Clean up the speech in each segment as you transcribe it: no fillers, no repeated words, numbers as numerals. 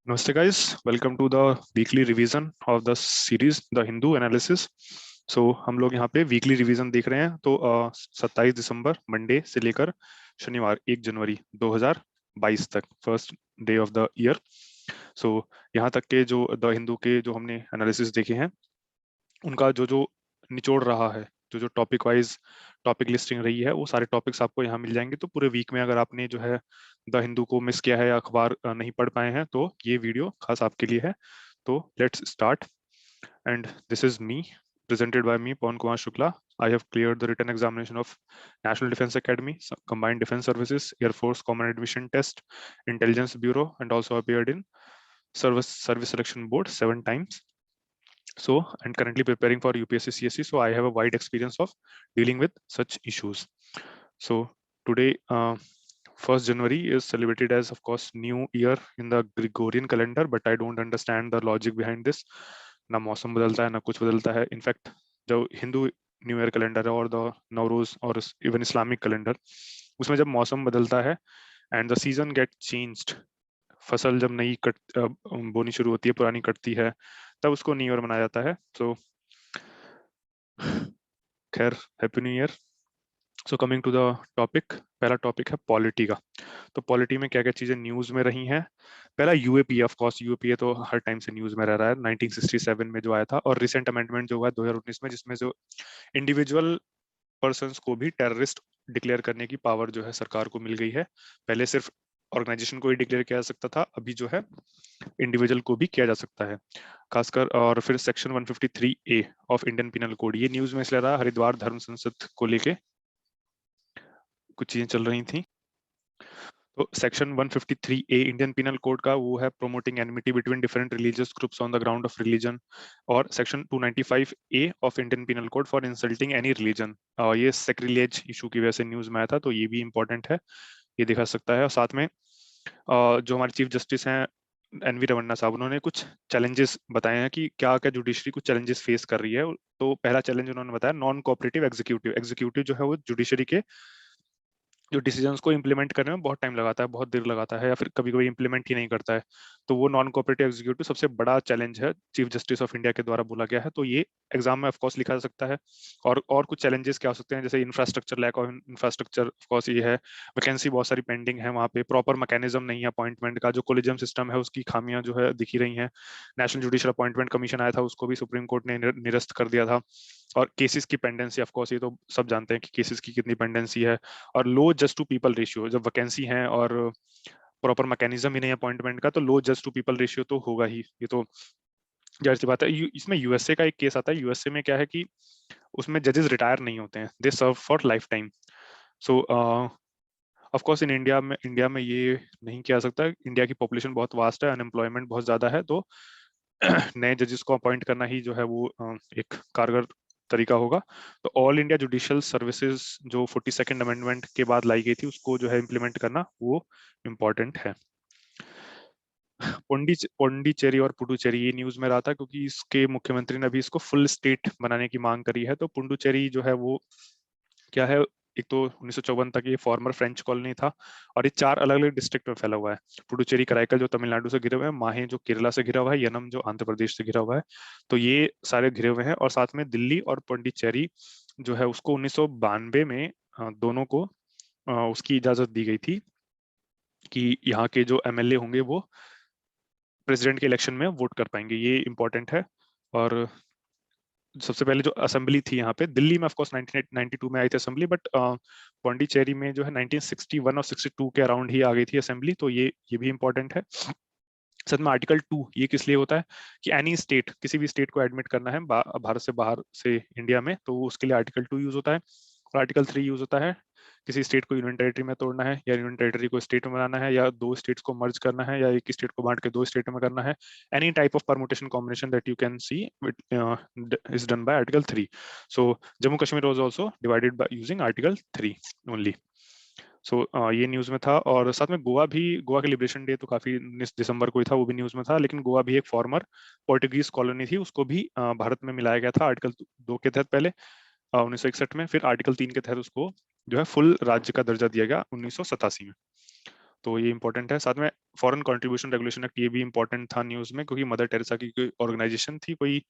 Namaste guys, welcome to the weekly revision of the series The Hindu Analysis. हम लोग यहाँ पे weekly revision देख रहे हैं। तो 27 दिसंबर मंडे से लेकर शनिवार 1 जनवरी 2022 तक, first day of the year. यहाँ तक के जो द हिंदू के जो हमने एनालिसिस देखे हैं उनका जो जो निचोड़ रहा है, जो जो टॉपिक वाइज टॉपिक लिस्टिंग रही है, वो सारे टॉपिक्स आपको यहाँ मिल जाएंगे। तो पूरे वीक में अगर आपने जो है द हिंदू को मिस किया है या अखबार नहीं पढ़ पाए हैं तो ये वीडियो खास आपके लिए है। तो let's start and this is me, presented by me, Pawan Kumar Shukla. I have cleared the written examination of National Defense Academy, Combined Defense Services, Air Force Common Admission Test, Intelligence Bureau, and also appeared in Service Selection Board 7 times. And currently preparing for UPSC CSE. So I have a wide experience of dealing with such issues. So today, 1st January is celebrated as, of course, New Year in the Gregorian calendar, but I don't understand the logic behind this. ना मौसम बदलता है ना कुछ बदलता है। In fact जो Hindu new year calendar है और द नवरोज और इवन इस्लामिक कैलेंडर, उसमें जब मौसम बदलता है and the season get changed, फसल जब नई बोनी शुरू होती है, पुरानी कटती है, तब उसको न्यू ईयर मनाया जाता है। सो खैर, happy new year. So coming to the topic, पहला टॉपिक है पॉलिटी का। तो पॉलिटी में क्या क्या चीजें न्यूज में रही हैं। पहला यूएपीए, ऑफ कोर्स यूएपीए तो हर टाइम से न्यूज में रह रहा है, 1967 में जो आया था, और रिसेंट अमेंडमेंट जो हुआ है 2019 में, जिसमें जो इंडिविजुअल पर्सन्स को भी टेररिस्ट डिक्लेयर करने की पावर जो है सरकार को मिल गई है। पहले सिर्फ ऑर्गेनाइजेशन को ही डिक्लेयर किया जा सकता था, अभी जो है इंडिविजुअल को भी किया जा सकता है खासकर। और फिर section 153A of Indian penal code, ये न्यूज में इसलिए रहा, हरिद्वार धर्म संसद को लेके कुछ चीजें चल रही थी। तो section 153A Indian penal code का वो है promoting enmity between different religious groups on the ground of religion. और section 295A of Indian penal code for insulting any religion, ये सेक्रिलेज इशू की वजह से न्यूज में आया था, तो ये भी इंपॉर्टेंट है, ये दिखा सकता है। और साथ में जो हमारे चीफ जस्टिस हैं एनवी रमन्ना साहब, उन्होंने कुछ चैलेंजेस बताए हैं कि क्या क्या जुडिशरी कुछ चैलेंजेस फेस कर रही है। तो पहला चैलेंज उन्होंने बताया नॉन कोऑपरेटिव एग्जीक्यूटिव। एग्जीक्यूटिव जो है वो जुडिशरी के जो डिसीजंस को इम्प्लीमेंट करने में बहुत टाइम लगाता है, बहुत देर लगाता है, या फिर कभी कभी इम्प्लीमेंट ही नहीं करता है। तो वो नॉन कोऑपरेटिव एग्जीक्यूटिव सबसे बड़ा चैलेंज है, चीफ जस्टिस ऑफ इंडिया के द्वारा बोला गया है। तो ये एग्जाम में ऑफकोर्स लिखा जा सकता है। और कुछ चैलेंजेस क्या हो सकते हैं, जैसे infrastructure, lack of infrastructure of course ये है। वैकेंसी बहुत सारी पेंडिंग है वहाँ पे, प्रॉपर मैकेनिज्म नहीं है अपॉइंटमेंट का, जो कोलिजियम सिस्टम है उसकी खामियां जो है दिखी रही हैं। नेशनल जुडिशियल अपॉइंटमेंट कमीशन आया था, उसको भी सुप्रीम कोर्ट ने निरस्त कर दिया था। और केसेस की पेंडेंसी, ऑफकोर्स ये तो सब जानते हैं कि केसेस की कितनी पेंडेंसी है। और लो जस्ट टू पीपल रेशियो, जब वैकेंसी है और प्रॉपर मैकेनिज्म ही नहीं अपॉइंटमेंट का, तो लो जस्ट टू पीपल रेशियो तो होगा ही, ये तो जाहिर सी बात है। इसमें यूएसए का एक केस आता है। यूएसए में क्या है कि उसमें जजेस रिटायर नहीं होते हैं, they serve for life time. So of course in India में ये नहीं किया सकता। इंडिया की पॉपुलेशन बहुत वास्ट है, अनएम्प्लॉयमेंट बहुत ज्यादा है, तो नए जजेस को अपॉइंट करना ही जो है वो एक कारगर तरीका होगा। तो ऑल इंडिया जुडिशियल सर्विसेज जो 42nd अमेंडमेंट के बाद लाई गई थी, उसको जो है इम्प्लीमेंट करना वो इम्पोर्टेंट है। पौंडीचेरी और पुडुचेरी ये न्यूज में रहा था, क्योंकि इसके मुख्यमंत्री ने अभी इसको फुल स्टेट बनाने की मांग करी है। तो पुडुचेरी जो है वो क्या है, एक तो 1954 तक ये फॉर्मर फ्रेंच कॉलोनी था, और ये 4 अलग अलग डिस्ट्रिक्ट में फैला हुआ है। पुडुचेरी कराईकल जो तमिलनाडु से घिरे हुए हैं, माहे जो केरला से घिरा हुआ है, यनम जो आंध्र प्रदेश से घिरा हुआ है। तो ये सारे घिरे हुए हैं। और साथ में दिल्ली और पौंडीचेरी जो है उसको 1992 में दोनों को उसकी इजाजत दी गई थी कि यहाँ के जो एमएलए होंगे वो प्रेसिडेंट के इलेक्शन में वोट कर पाएंगे, ये इंपॉर्टेंट है। और सबसे पहले जो असेंबली थी यहाँ पे, दिल्ली में ऑफकोर्स 1992 में आई थी असेंबली, बट पौंडीचेरी में जो है 1961 और 62 के अराउंड ही आ गई थी असेंबली, तो ये भी इंपॉर्टेंट है। साथ में आर्टिकल 2 ये किस लिए होता है कि एनी स्टेट, किसी भी स्टेट को एडमिट करना है भारत से बाहर से इंडिया में, तो उसके लिए आर्टिकल 2 यूज होता है। और आर्टिकल 3 यूज होता है किसी स्टेट को यूनियन टेरिटरी में तोड़ना है, या यूनियन टेरिटरी को स्टेट में बनाना है, या 2 स्टेट्स को मर्ज करना है, या एक स्टेट को बांट के 2 स्टेट में करना है। Any type of permutation combination that you can see is done by article 3। So Jammu Kashmir was also divided by using article 3 only. So ये न्यूज में था। और साथ में गोवा के लिबरेशन डे तो काफी 19 दिसंबर को ही था, वो भी न्यूज में था। लेकिन गोवा भी एक फॉर्मर पोर्टुगीज कॉलोनी थी, उसको भी भारत में मिलाया गया था आर्टिकल 2 के तहत पहले 1961 में, फिर आर्टिकल 3 के तहत उसको जो है फुल राज्य का दर्जा दिया गया 1987 में। तो ये इंपॉर्टेंट है। साथ में फॉरेन कंट्रीब्यूशन रेगुलेशन एक्ट, ये भी इंपॉर्टेंट था न्यूज में, क्योंकि मदर टेरेसा की कोई ऑर्गेनाइजेशन थी, कोई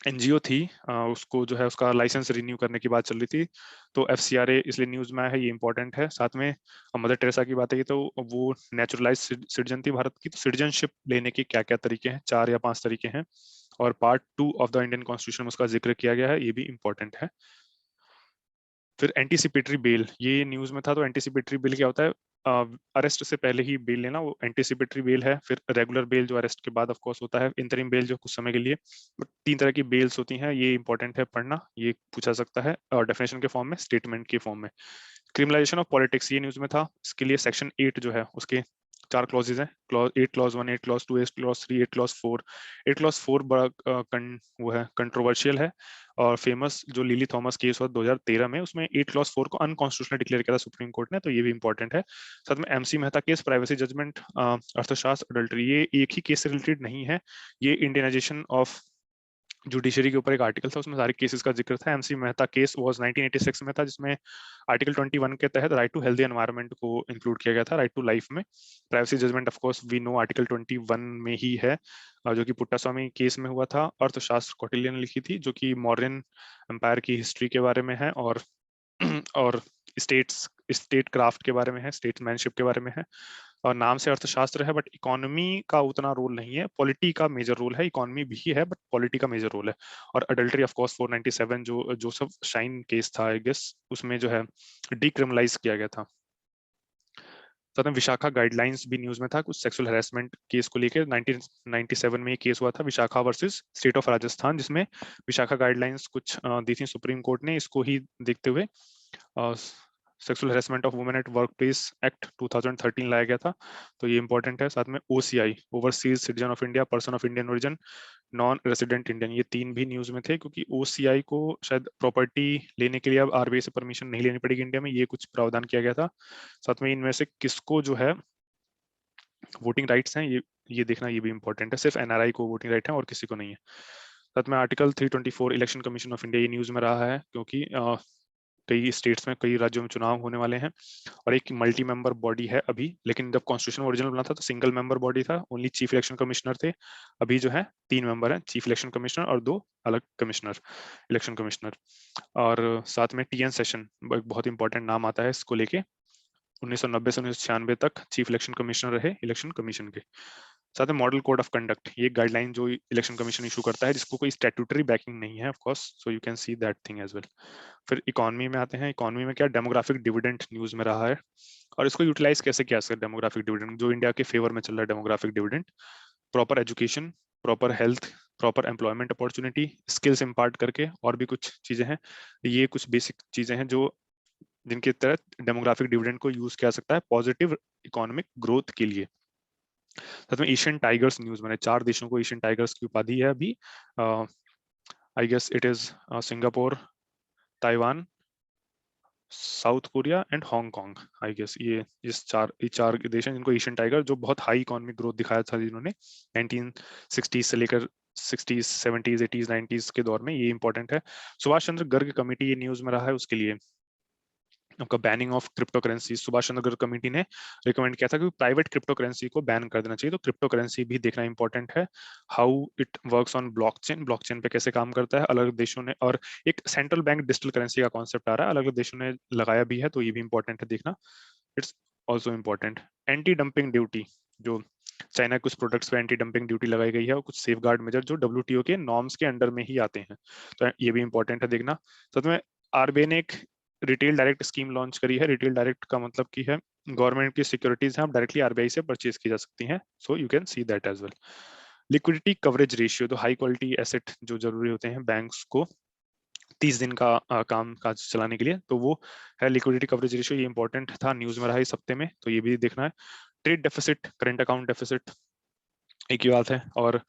एनजीओ थी, उसको जो है उसका लाइसेंस रिन्यू करने की बात चल रही थी, तो एफसीआरए इसलिए न्यूज में आया है, ये इंपॉर्टेंट है। साथ में मदर टेरेसा की बात है तो वो नेचुरलाइज सिटीजन थी भारत की, तो सिटीजनशिप लेने के क्या क्या तरीके हैं, 4 या 5 तरीके हैं, और part 2 of the Indian constitution में उसका जिक्र किया गया है, ये भी इंपॉर्टेंट है। फिर एंटीसिपेटरी बेल, ये न्यूज में था। तो एंटीसिपेटरी बेल क्या होता है? अरेस्ट से पहले ही बेल लेना, वो एंटीसिपेटरी बेल है। फिर रेगुलर बेल जो अरेस्ट के बाद ऑफ कोर्स होता है, इंतरिम बेल जो कुछ समय के लिए। बट 3 तरह की बेल्स होती हैं, ये इंपॉर्टेंट है पढ़ना, ये पूछा सकता है और डेफिनेशन के फॉर्म में, स्टेटमेंट के फॉर्म में। क्रिमिनलाइजेशन ऑफ पॉलिटिक्स, ये न्यूज में था, इसके लिए सेक्शन 8 जो है उसके 4 क्लॉजेज हैं, clause 8 clause 1, 8 clause 2, 8 clause 3, 8 clause 4। 8 clause 4 बड़ा वो है, कंट्रोवर्शियल है, और फेमस जो लिली थॉमस केस हुआ 2013 में, उसमें 8 क्लॉज 4 को अनकॉन्स्टिट्यूशनल डिक्लेयर किया था सुप्रीम कोर्ट ने, तो ये भी इंपॉर्टेंट है। साथ में MC Mehta case, privacy judgement, अर्थशास्त्र, अडल्ट्री, ये एक ही केस से रिलेटेड नहीं है, ये इंडियनाइजेशन ऑफ जुडिशरी के ऊपर एक आर्टिकल था, उसमें सारे केसेस का जिक्र था। एमसी मेहता केस वाज 1986 में था, जिसमें आर्टिकल 21 के तहत राइट टू हेल्दी एनवायरनमेंट को इंक्लूड किया गया था, राइट टू लाइफ में। Privacy judgement of course we know article 21 में ही है, जो कि पुट्टास्वामी केस में हुआ था। अर्थशास्त्र कौटिल्य ने लिखी थी, जो कि मौर्यन एम्पायर की हिस्ट्री के बारे में है, और स्टेट क्राफ्ट के बारे में है, स्टेट्समैनशिप के बारे में है। और नाम से अर्थशास्त्र है, बट इकोनॉमी का उतना रोल नहीं है, पॉलिटी का मेजर रोल है। इकोनॉमी भी है बट पॉलिटी का मेजर रोल है। और अडल्ट्री ऑफ कोर्स 497 जो जोसेफ शाइन केस था आई गेस, उसमें जो है डिक्रिमिनलाइज किया गया था। साथ में विशाखा गाइडलाइंस भी न्यूज में था, कुछ सेक्सुअल हैरेसमेंट केस को लेकर। 1997 में ये केस हुआ था, Vishakha versus state of Rajasthan, जिसमें विशाखा गाइडलाइंस कुछ दी थी सुप्रीम कोर्ट ने, इसको ही देखते हुए sexual harassment of women at work place act 2013 लाया गया था, तो ये इंपॉर्टेंट है। साथ में OCI, overseas citizen of India, person of Indian origin, non resident Indian, ये 3 भी न्यूज में थे, क्योंकि ओसीआई को शायद प्रॉपर्टी लेने के लिए अब आरबीआई से परमिशन नहीं लेनी पड़ेगी इंडिया में, ये कुछ प्रावधान किया गया था। साथ में इनमें से किसको जो है वोटिंग राइट्स हैं, ये देखना, ये भी इंपॉर्टेंट है, सिर्फ एनआरआई को वोटिंग राइट है और किसी को नहीं है। साथ में article 324 election commission of India, ये न्यूज में रहा है, क्योंकि कई स्टेट्स में, कई राज्यों में चुनाव होने वाले हैं, और एक मल्टी मेंबर बॉडी है अभी, लेकिन जब कॉन्स्टिट्यूशन ओरिजिनल बना था तो सिंगल मेंबर बॉडी था, ओनली चीफ इलेक्शन कमिश्नर थे। अभी जो है 3 मेंबर हैं, चीफ इलेक्शन कमिश्नर और 2 अलग कमिश्नर, इलेक्शन कमिश्नर। और साथ में टीएन सेशन, एक बहुत इंपॉर्टेंट नाम आता है इसको लेके, 1990 से 1996 तक चीफ इलेक्शन कमिश्नर रहे इलेक्शन कमीशन के। साथ में मॉडल कोड ऑफ कंडक्ट, ये गाइडलाइन जो इलेक्शन कमीशन इशू करता है, जिसको कोई स्टैट्यूटरी बैकिंग नहीं है of course, so you can see that thing as well. फिर इकोनॉमी में आते हैं, इकोनॉमी में क्या, डेमोग्राफिक डिविडेंड न्यूज में रहा है, और इसको यूटिलाइज कैसे किया सकते, डेमोग्राफिक डिविडेंड जो इंडिया के फेवर में चल रहा है, demographic dividend, proper education, proper health, proper employment opportunity, skills impart करके, और भी कुछ चीजें हैं, ये कुछ बेसिक चीजें हैं जो जिनके तहत डेमोग्राफिक डिविडेंड को यूज किया सकता है पॉजिटिव इकोनॉमिक ग्रोथ के लिए। साथ में एशियन टाइगर्स न्यूज में 4 देशों को एशियन टाइगर्स की उपाधि है अभी, I guess it is Singapore, Taiwan, South Korea and Hong Kong, I guess ये चार देश हैं जिनको एशियन टाइगर, जो बहुत हाई इकोनॉमिक ग्रोथ दिखाया था जिन्होंने 1960 से लेकर 60s 70s 80s 90s के दौर में, ये इंपॉर्टेंट है। सुभाष चंद्र गर्ग कमेटी, ये न्यूज में रहा है, उसके लिए आपका banning of crypto currency, Subhash Chandra Garg committee ने रिकमेंड किया था कि प्राइवेट क्रिप्टो करेंसी को बैन कर देना चाहिए, तो क्रिप्टो करेंसी भी देखना इंपॉर्टेंट है, how it works on blockchain, blockchain पे कैसे काम करता है, अलग अलग देशों ने, और एक सेंट्रल बैंक डिजिटल करेंसी का कॉन्सेप्ट आ रहा है, अलग अलग देशों ने लगाया भी है, तो ये भी इंपॉर्टेंट है देखना, it's also important. Anti dumping duty, जो चाइना के कुछ प्रोडक्ट्स पे एंटी डंपिंग ड्यूटी लगाई गई है, और कुछ सेफ गार्ड मेजर जो डब्ल्यूटीओ के नॉर्म्स के अंडर में ही आते हैं, तो ये भी इंपॉर्टेंट है देखना। साथ में आरबीआई ने एक रिटेल डायरेक्ट स्कीम लॉन्च करी है, रिटेल डायरेक्ट का मतलब की है गवर्नमेंट की सिक्योरिटीज हैं, आप डायरेक्टली आरबीआई से परचेज की जा सकती हैं, so you can see that as well. Liquidity coverage ratio, तो हाई क्वालिटी एसेट जो जरूरी होते हैं बैंक्स को 30 दिन का काम काज चलाने के लिए, तो वो है लिक्विडिटी कवरेज रेशियो, ये इंपॉर्टेंट था, न्यूज में रहा इस हफ्ते में, तो ये भी देखना है। Trade deficit, current account deficit, एक ही बात है। और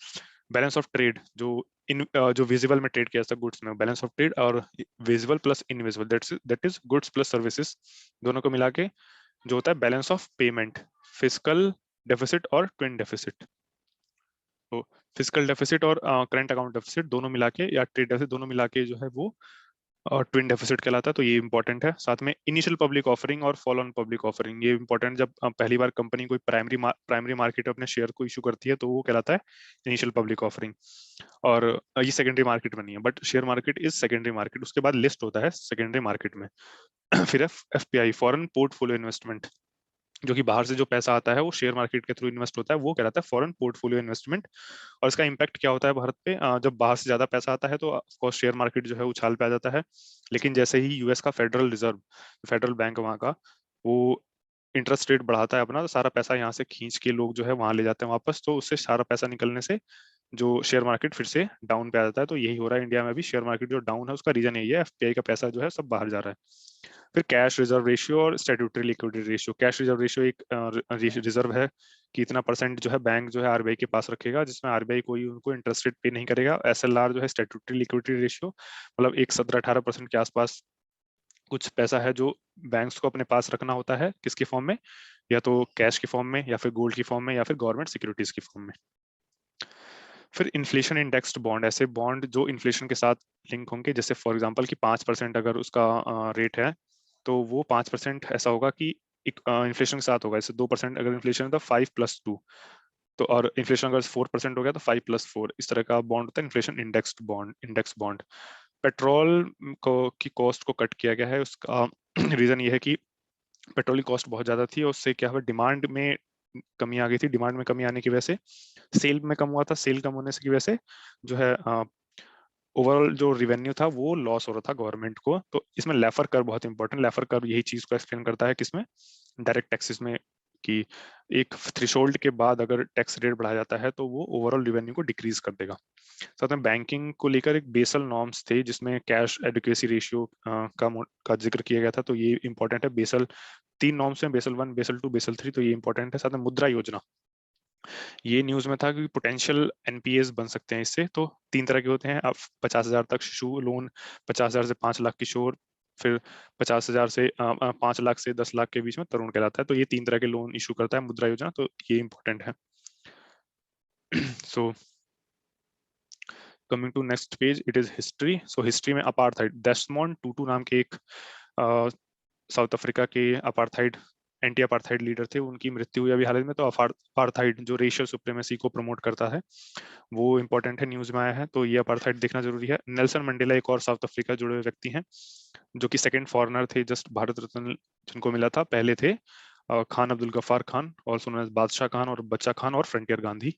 बैलेंस ऑफ ट्रेड, जो विजिबल में ट्रेड किया जाता है गुड्स में, बैलेंस ऑफ ट्रेड, और visible plus invisible, that is goods plus services, दोनों को मिला के जो होता है balance of payment, fiscal deficit और ट्विन डेफिसिट। तो फिस्कल डेफिसिट और करंट अकाउंट डेफिसिट दोनों मिला के, या ट्रेड डेफिसिट दोनों मिला के जो है वो और ट्विन डेफिसिट कहलाता है, तो ये इंपॉर्टेंट है। साथ में इनिशियल पब्लिक ऑफरिंग और फॉलो ऑन पब्लिक ऑफरिंग, ये इंपॉर्टेंट। जब पहली बार कंपनी कोई प्राइमरी मार्केट में अपने शेयर को इशू करती है तो वो कहलाता है इनिशियल पब्लिक ऑफरिंग। और ये सेकेंडरी मार्केट में नहीं है, but share market is secondary market, उसके बाद लिस्ट होता है सेकेंडरी मार्केट में। फिर एफपीआई, फॉरेन पोर्टफोलियो इन्वेस्टमेंट, जो कि बाहर से जो पैसा आता है वो शेयर मार्केट के थ्रू इन्वेस्ट होता है, वो कहलाता है फॉरेन पोर्टफोलियो इन्वेस्टमेंट। और इसका इम्पैक्ट क्या होता है भारत पे? जब बाहर से ज्यादा पैसा आता है तो ऑफकोर्स शेयर मार्केट जो है उछाल पे आ जाता है। लेकिन जैसे ही यूएस का फेडरल रिजर्व, फेडरल बैंक वहाँ का, वो इंटरेस्ट रेट बढ़ाता है अपना, तो सारा पैसा यहाँ से खींच के लोग जो है वहां ले जाते हैं वापस, तो उससे सारा पैसा निकलने से जो शेयर मार्केट फिर से डाउन पे आ जाता है। तो यही हो रहा है इंडिया में भी, शेयर मार्केट जो डाउन है उसका रीजन यही है, एफपीआई का पैसा जो है सब बाहर जा रहा है। फिर कैश रिजर्व रेशियो और statutory liquidity ratio. Cash reserve ratio एक रिजर्व है कि इतना परसेंट जो है बैंक जो है आरबीआई के पास रखेगा, जिसमें आरबीआई कोई उनको इंटरेस्ट रेट पे नहीं करेगा। एसएलआर जो है स्टैट्यूटरी लिक्विडिटी रेशियो, मतलब एक 17-18% के आसपास कुछ पैसा है जो बैंक्स को अपने पास रखना होता है, किसके फॉर्म में? या तो कैश के फॉर्म में, या फिर गोल्ड की फॉर्म में, या फिर गवर्नमेंट सिक्योरिटीज की फॉर्म में। फिर इन्फ्लेशन इंडेक्स्ड बॉन्ड, ऐसे बॉन्ड जो इन्फ्लेशन के साथ लिंक होंगे, जैसे फॉर एग्जांपल कि 5% अगर उसका रेट है, तो वो 5% ऐसा होगा कि इन्फ्लेशन के साथ होगा। जैसे 2% अगर इन्फ्लेशन है तो 5+2, तो और इन्फ्लेशन अगर 4% हो गया तो 5+4, इस तरह का बॉन्ड होता है inflation indexed bond, index bond. Petrol को की कॉस्ट को कट किया गया है, उसका रीजन ये है कि पेट्रोल की कॉस्ट बहुत ज्यादा थी और उससे क्या हुआ, डिमांड में कमी आ गई थी। डिमांड में कमी आने की वजह से सेल में कम हुआ था, सेल कम होने की वजह से जो है ओवरऑल जो रिवेन्यू था वो लॉस हो रहा था गवर्नमेंट को। तो इसमें लेफर कर बहुत इंपॉर्टेंट, लेफर कर यही चीज को एक्सप्लेन करता है किसमें, डायरेक्ट टैक्सेस में, कि एक थ्रेशोल्ड के बाद अगर टैक्स रेट बढ़ाया जाता है तो वो ओवरऑल रिवेन्यू को डिक्रीज कर देगा। साथ में बैंकिंग को लेकर एक बेसल नॉर्म्स थे जिसमें कैश एडुकेसी रेशियो का जिक्र किया गया था, तो ये इंपॉर्टेंट है। बेसल 3 नॉर्म्स हैं, बेसल 1, बेसल 2, बेसल 3, तो ये इंपॉर्टेंट है। साथ में मुद्रा योजना, ये न्यूज में था कि पोटेंशियल एनपीएस बन सकते हैं इससे। तो 3 तरह के होते हैं, अब 50,000 तक शिशु लोन, 50,000 से 5 लाख किशोर, फिर 50,000 से 5 लाख से 10 लाख के बीच में तरुण कहलाता है। तो ये 3 तरह के लोन इशू करता है मुद्रा योजना, तो ये इंपॉर्टेंट है। So coming to next page, it is history. So history में अपार्थाइड, डेस्मोंड टूटू नाम के एक साउथ अफ्रीका के अपार्थाइड, एंटी अपार्थाइड लीडर थे, उनकी मृत्यु हुई अभी हाल ही में। तो अपार्थाइड जो रेशियल सुप्रीमेसी को प्रमोट करता है वो इंपॉर्टेंट है, न्यूज में आया है, तो ये अपार्थाइड देखना जरूरी है। नेल्सन मंडेला एक और साउथ अफ्रीका जुड़े हुए व्यक्ति हैं जो कि सेकंड फॉरेनर थे, जस्ट भारत रत्न जिनको मिला था। पहले थे Khan Abdul Ghaffar Khan, also known as Badshah Khan और बच्चा खान और फ्रंटियर गांधी।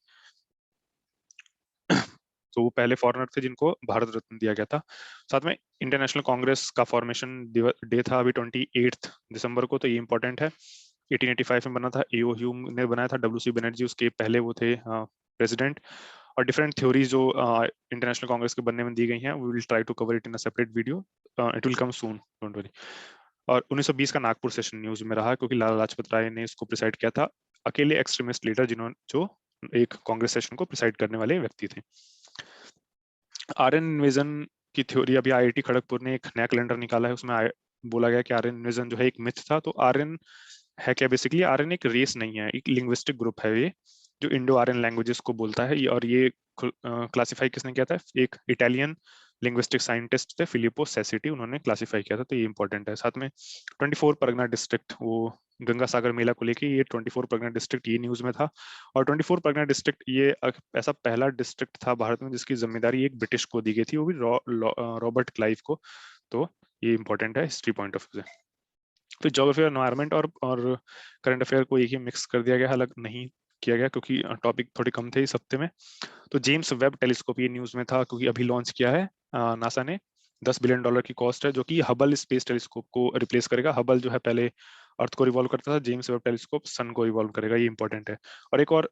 तो वो पहले फॉरेनर थे जिनको भारत रत्न दिया गया था। साथ में इंटरनेशनल कांग्रेस का फॉर्मेशन डे था अभी 28 दिसंबर को, तो ये इंपॉर्टेंट है। 1885 में बना था, एओ ह्यूम ने बनाया था, डब्ल्यू सी बनर्जी उसके पहले वो थे प्रेसिडेंट। और डिफरेंट थ्योरीज जो इंटरनेशनल कांग्रेस के बनने में दी गई हैं, we will try to cover it in a separate video, it will come soon, don't worry. और 1920 का नागपुर सेशन न्यूज में रहा क्योंकि लाला लाजपत राय ने इसको प्रिसाइड किया था, अकेले एक्सट्रीमिस्ट लीडर जिन्होंने जो एक कांग्रेस सेशन को प्रिसाइड करने वाले व्यक्ति थे। आर्यन इन्वेजन की थ्योरी, अभी आईआईटी खड़गपुर ने एक नया कैलेंडर निकाला है, उसमें बोला गया कि आर्यन इन्वेजन जो है एक मिथ था। तो आर्यन है क्या? बेसिकली आर्यन एक रेस नहीं है, एक लिंग्विस्टिक ग्रुप है ये, जो इंडो आर्यन लैंग्वेजेस को बोलता है। और ये क्लासिफाई किसने किया था? एक इटालियन लिंग्विस्टिक साइंटिस्ट थे, फिलिपो सेसिटी, उन्होंने क्लासिफाई किया था, तो ये इंपॉर्टेंट है। साथ में 24 परगना डिस्ट्रिक्ट, वो गंगा सागर मेला को लेके, ये 24 परगना डिस्ट्रिक्ट ये न्यूज में था। और 24 परगना डिस्ट्रिक्ट ये ऐसा पहला डिस्ट्रिक्ट था भारत में जिसकी जिम्मेदारी एक ब्रिटिश को दी गई थी, वो भी रॉबर्ट क्लाइव को। तो ये इंपॉर्टेंट है हिस्ट्री पॉइंट ऑफ व्यू से। फिर ज्योग्राफी और एनवायरनमेंट और करंट अफेयर को एक ही मिक्स कर दिया गया, अलग नहीं किया गया क्योंकि टॉपिक थोड़े कम थे इस हफ्ते में। तो जेम्स वेब टेलीस्कोप ये न्यूज में था क्योंकि अभी लॉन्च किया है नासा ने, $10 बिलियन की कॉस्ट है, जो कि हबल स्पेस टेलीस्कोप को रिप्लेस करेगा। हबल जो है पहले अर्थ को रिवॉल्व करता था, जेम्स वेब टेलीस्कोप सन को रिवॉल्व करेगा, ये इंपॉर्टेंट है। और एक और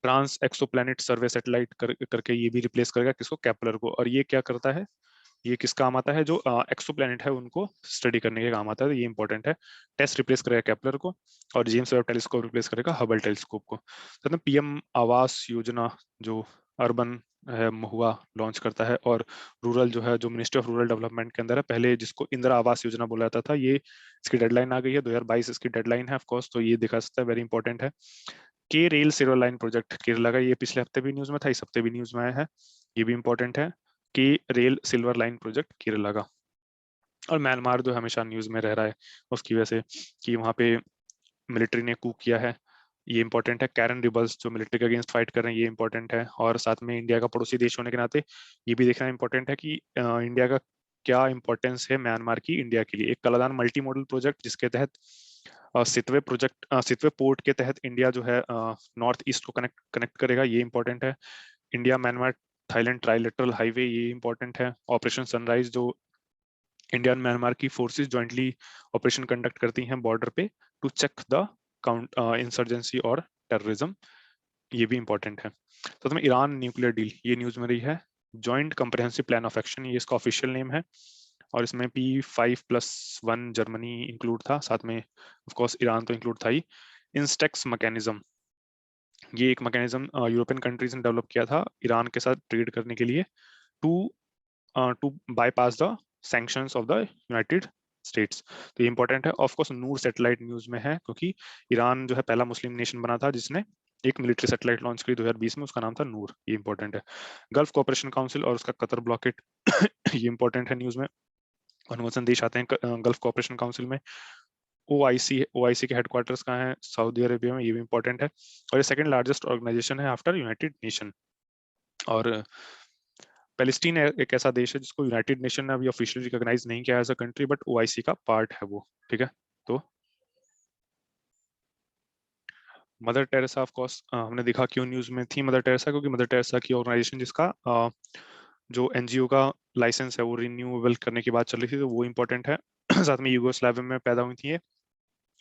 ट्रांस एक्सोप्लैनेट सर्वे सैटेलाइट करके ये भी रिप्लेस करेगा किसको? केपलर को। और ये क्या करता है? ये किस काम आता है? जो एक्सोप्लैनेट है उनको स्टडी करने के काम आता है, तो ये इंपॉर्टेंट है। टेस्ट रिप्लेस करेगा केपलर को और जेम्स वेब टेलीस्कोप रिप्लेस करेगा हबल टेलीस्कोप को। तो पीएम आवास योजना जो अर्बन है महुआ लॉन्च करता है, और रूरल जो है, जो मिनिस्ट्री ऑफ रूरल डेवलपमेंट के अंदर है, पहले जिसको इंदिरा आवास योजना बोला जाता था, ये इसकी डेडलाइन आ गई है, 2022 इसकी डेडलाइन है ऑफकोर्स, तो ये दिखा सकता है, वेरी इंपॉर्टेंट है। के rail silver line project Kerala का, ये पिछले हफ्ते भी न्यूज में था, इस हफ्ते भी न्यूज में आया है, ये भी इंपॉर्टेंट है। के rail silver line project Kerala का। और म्यांमार जो हमेशा न्यूज में रह रहा है उसकी वजह से कि वहाँ पे मिलिट्री ने कू किया है, ये इंपॉर्टेंट है। कैरन रिबल्स जो मिलिट्री के अगेंस्ट फाइट कर रहे हैं, ये इंपॉर्टेंट है। और साथ में इंडिया का पड़ोसी देश होने के नाते ये भी देखना इंपॉर्टेंट है कि इंडिया का क्या इंपॉर्टेंस है म्यांमार की इंडिया के लिए। एक कलादान मल्टी मॉडल प्रोजेक्ट जिसके तहत सितवे पोर्ट के तहत इंडिया जो है नॉर्थ ईस्ट को कनेक्ट कनेक्ट करेगा, ये इंपॉर्टेंट है। India Myanmar Thailand trilateral highway, ये इंपॉर्टेंट है। ऑपरेशन सनराइज जो इंडिया और म्यांमार की फोर्सेस जॉइंटली ऑपरेशन कंडक्ट करती हैं बॉर्डर पे to check the count insurgency और टेररिज्म, ये भी इंपॉर्टेंट है। तो तुम्हें ईरान न्यूक्लियर डील, ये न्यूज में रही है। Joint comprehensive plan of action, ये इसका ऑफिशियल नेम है। और इसमें P5+1 जर्मनी इंक्लूड था, साथ में ऑफ कोर्स ईरान तो इंक्लूड था ही। इंस्टेक्स मैकेनिज्म, ये एक मैकेनिज्म यूरोपियन कंट्रीज ने डेवलप किया था ईरान के साथ ट्रेड करने के लिए, to to bypass the sanctions of the United States. तो ये इंपॉर्टेंट है। Of course Noor satellite news में है, क्योंकि ईरान जो है पहला मुस्लिम नेशन बना था जिसने एक मिलिट्री सैटेलाइट लॉन्च की 2020 में, उसका नाम था नूर, ये इंपॉर्टेंट है। गल्फ कोऑपरेशन काउंसिल और उसका कतर ब्लॉकेट ये इंपॉर्टेंट है न्यूज में। 59 देश आते हैं गल्फ कोऑपरेशन काउंसिल में। ओआईसी के हेडक्वार्टर्स कहाँ है? सऊदी अरेबिया में, ये भी इंपॉर्टेंट है। और ये सेकंड लार्जेस्ट ऑर्गेनाइजेशन है आफ्टर यूनाइटेड नेशन। और पैलेस्टीन एक ऐसा देश है जिसको यूनाइटेड नेशन ने अभी ऑफिशियली रिकॉग्नाइज नहीं किया as a country, but OIC का पार्ट है वो, ठीक है। तो मदर टेरेसा ऑफ कोर्स हमने देखा क्यों न्यूज में थी मदर टेरेसा, क्योंकि मदर टेरेसा की ऑर्गेनाइजेशन जिसका जो एनजीओ का लाइसेंस है वो रिन्यूएबल करने की बात चल रही थी, तो वो इंपॉर्टेंट है। साथ में यूगोस्लाविया में पैदा हुई थी ये,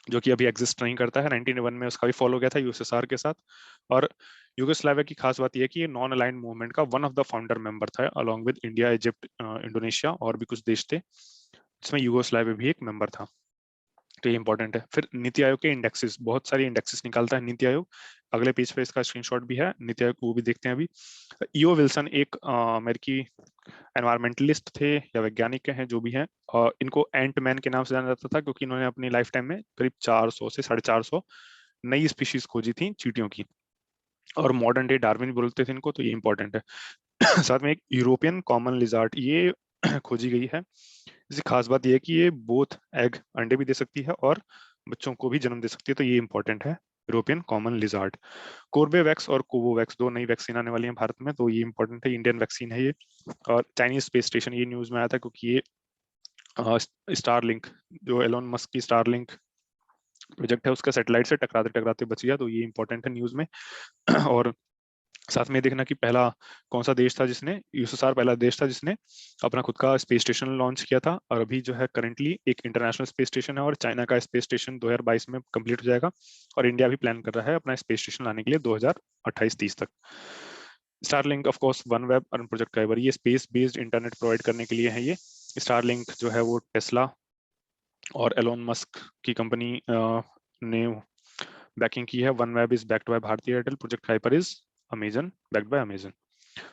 जो कि अभी एग्जिस्ट नहीं करता है। 1991 में उसका भी फॉलो किया था यूएसएसआर के साथ। और यूगोस्लाविया की खास बात यह है कि ये नॉन अलाइंड मूवमेंट का one of the founder member था, along with India, Egypt, Indonesia और भी कुछ देश थे, जिसमें यूगोस्लाविया भी एक मेंबर था। तो ये इंपॉर्टेंट है। फिर नीति आयोग के इंडेक्सेस, बहुत सारी इंडेक्सेस निकालता है नीति आयोग। अगले पेज पे इसका स्क्रीनशॉट भी है नीति आयोग, वो भी देखते हैं अभी। ईओ विल्सन एक अमेरिकी एनवायरमेंटलिस्ट थे या वैज्ञानिक हैं जो भी हैं, और इनको एंट मैन के नाम से जाना जाता था, क्योंकि इन्होंने अपनी लाइफ टाइम में करीब 400 से 450 नई स्पीशीज खोजी थी चींटियों की। और मॉडर्न डे डार्विन बोलते थे इनको, तो ये इंपॉर्टेंट है। साथ में एक यूरोपियन कॉमन लिजार्ड, ये खोजी गई है। इसकी खास बात यह है कि ये बोथ एग, अंडे भी दे सकती है और बच्चों को भी जन्म दे सकती है, तो ये इंपॉर्टेंट है। European common lizard. कोर्बेवैक्स और कोवोवैक्स, दो नई वैक्सीन आने वाली है भारत में, तो ये इंपॉर्टेंट है। इंडियन वैक्सीन है ये। और चाइनीज स्पेस स्टेशन, ये न्यूज में आया था क्योंकि ये स्टारलिंक, जो एलोन मस्क की स्टारलिंक प्रोजेक्ट है, उसका सैटेलाइट से टकराते टकराते बच गया, तो ये इंपॉर्टेंट है न्यूज में। और साथ में देखना कि पहला कौन सा देश था जिसने, यूएसएसआर पहला देश था जिसने अपना खुद का स्पेस स्टेशन लॉन्च किया था। और अभी जो है करंटली एक इंटरनेशनल स्पेस स्टेशन है, और चाइना का स्पेस स्टेशन 2022 में कंप्लीट हो जाएगा। और इंडिया भी प्लान कर रहा है अपना स्पेस स्टेशन लाने के लिए 2028-30 तक। Starlink of course one web और प्रोजेक्ट कुइपर, ये स्पेस बेस्ड इंटरनेट प्रोवाइड करने के लिए है। ये स्टारलिंक जो है वो टेस्ला और एलोन मस्क की कंपनी ने बैकिंग की है। OneWeb is backed by Bharti Airtel, project Kuiper is Amazon, backed by Amazon.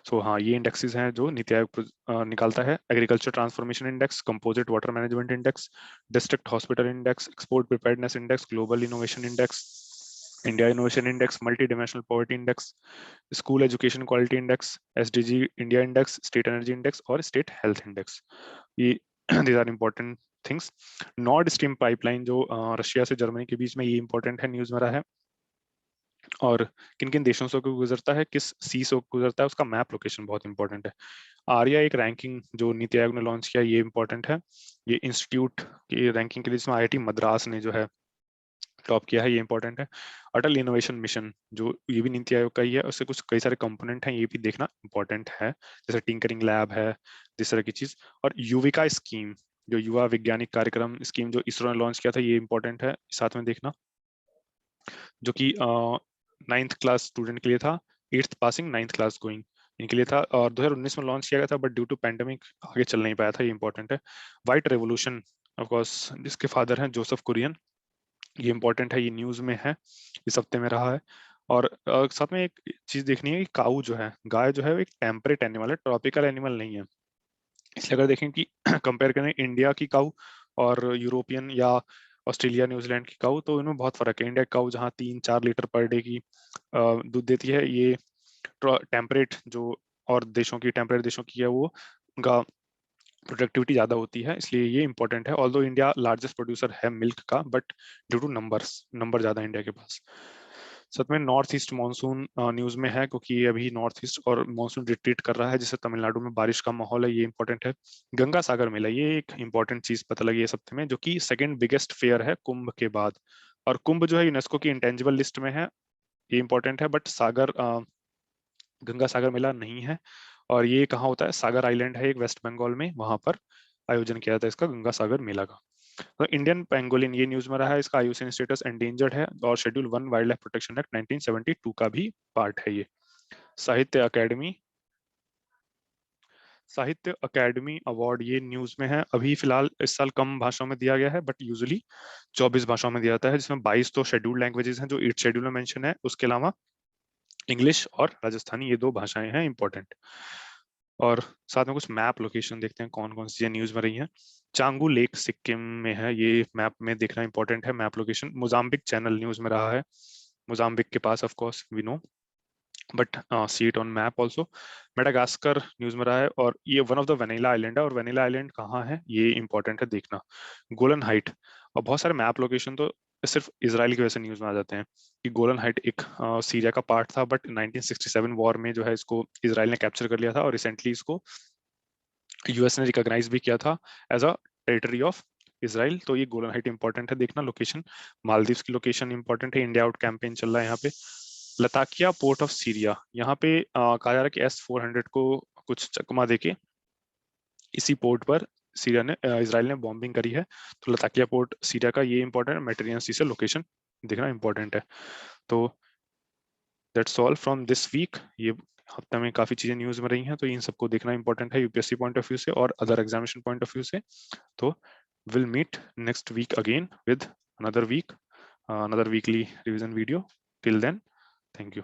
So हाँ, ये इंडेक्सेस हैं जो नीति आयोग निकालता है। Agriculture transformation index, composite water management index, district hospital index, export preparedness index, global innovation index, India innovation index, multi dimensional poverty index, school education quality index, SDG India index, state energy index और state health index. ये these are important things. Nord Stream pipeline जो Russia से Germany के बीच में, ये important है, news में रहा है। और किन किन देशों से गुजरता है, किस सी से गुजरता है, उसका मैप लोकेशन बहुत इंपॉर्टेंट है। आर्या एक रैंकिंग जो नीति आयोग ने लॉन्च किया, ये इंपॉर्टेंट है। ये इंस्टीट्यूट की रैंकिंग के लिए, जिसमें आईआईटी मद्रास ने जो है टॉप किया है, ये इंपॉर्टेंट है। अटल इनोवेशन मिशन, जो ये भी नीति आयोग का ही है, उससे कुछ कई सारे कंपोनेंट हैं, ये भी देखना इंपॉर्टेंट है, जैसे टिंकरिंग लैब है, जिस तरह की चीज। और युविका स्कीम, जो युवा वैज्ञानिक कार्यक्रम स्कीम जो इसरो ने लॉन्च किया था, ये इंपॉर्टेंट है, साथ में देखना। जो कि 9th क्लास स्टूडेंट के लिए था, 8th passing 9th class going, इनके लिए था। और 2019 में लॉन्च किया गया था, बट ड्यू टू पैंडेमिक आगे चल नहीं पाया था, ये इंपॉर्टेंट है। व्हाइट रेवोल्यूशन, ऑफ कोर्स जिसके फादर हैं जोसेफ कुरियन, ये इंपॉर्टेंट है, ये न्यूज में है, इस हफ्ते में रहा है। और साथ में एक चीज देखनी है कि काऊ जो है, गाय जो है, वो एक टेम्परेट एनिमल है, ट्रॉपिकल एनिमल नहीं है। इसलिए अगर देखें कि कंपेयर करें इंडिया की काऊ और यूरोपियन या ऑस्ट्रेलिया न्यूजीलैंड की काऊ, तो इनमें बहुत फर्क है। इंडिया की काऊ जहाँ 3-4 लीटर पर डे की दूध देती है, ये टेम्परेट जो और देशों की, टेम्परेरी देशों की है वो, उनका प्रोडक्टिविटी ज्यादा होती है, इसलिए ये इंपॉर्टेंट है। ऑल्दो इंडिया लार्जेस्ट प्रोड्यूसर है मिल्क का, बट ड्यू टू नंबर ज्यादा इंडिया के पास। साथ में नॉर्थ ईस्ट मानसून न्यूज में है, क्योंकि ये अभी नॉर्थ ईस्ट और मानसून रिट्रीट कर रहा है, जिससे तमिलनाडु में बारिश का माहौल है, ये इंपॉर्टेंट है। गंगा सागर मेला, ये एक इंपॉर्टेंट चीज पता लगी है सप्ताह में, जो कि सेकंड बिगेस्ट फेयर है कुंभ के बाद। और कुंभ जो है यूनेस्को की इंटेंजिबल लिस्ट में है, ये इंपॉर्टेंट है, बट गंगा सागर मेला नहीं है। और ये कहाँ होता है? सागर आइलैंड है एक वेस्ट बंगाल में, वहां पर आयोजन किया जाता है इसका, गंगा सागर मेला का। तो इंडियन पेंगोलिन ये न्यूज में रहा है, इसका आईयूसीएन स्टेटस एंडेंजर्ड है, और schedule 1 wild life protection act 1972 का भी पार्ट है ये। साहित्य अकेडमी, साहित्य अकेडमी अवार्ड ये न्यूज में है, अभी फिलहाल इस साल कम भाषाओं में दिया गया है, बट यूजुअली 24 भाषाओं में दिया जाता है, जिसमें 22 तो शेड्यूल्ड लैंग्वेजेस हैं जो 8 शेड्यूल में मेंशन है, उसके अलावा इंग्लिश और राजस्थानी, ये 2 भाषाएं हैं इंपॉर्टेंट। और साथ में कुछ मैप लोकेशन देखते हैं कौन कौन सी न्यूज में रही है। चांगू लेक सिक्किम में है, ये मैप में देखना इंपॉर्टेंट है map location. Mozambique channel news में रहा है, मोजाम्बिक के पास of course we know, but see it on map also. Madagascar news में रहा है, और ये one of the vanilla island है, और वेनिला आइलैंड कहाँ है ये इंपॉर्टेंट है देखना। गोलन हाइट, और बहुत सारे मैप लोकेशन तो सिर्फ इसराइल की वजह से न्यूज में आ जाते हैं, कि गोलन हाइट एक सीरिया का पार्ट था, बट 1967 वॉर में जो है इसको इसराइल ने कैप्चर कर लिया था, और रिसेंटली इसको यूएस ने रिकॉग्नाइज भी किया था as a territory of Israel. तो ये गोलन हाइट इंपॉर्टेंट है देखना लोकेशन। मालदीव्स की लोकेशन इंपॉर्टेंट है, इंडिया आउट कैंपेन चल रहा है यहाँ पे। लताकिया पोर्ट ऑफ सीरिया, यहाँ पे कहा जा रहा है कि S-400 को कुछ चकमा देके इसी पोर्ट पर सीरिया ने इसराइल ने बॉम्बिंग करी है। तो लताकिया पोर्ट सीरिया का, ये इंपॉर्टेंट है, मेडिटेरियन सी से लोकेशन देखना इंपॉर्टेंट है। तो that's all from this week. ये हफ्ते में काफी चीजें न्यूज में रही हैं, तो इन सबको देखना इंपॉर्टेंट है यूपीएससी पॉइंट ऑफ व्यू से और other examination point of view से। तो will meet next week again with another weekly revision video. Till then, thank you.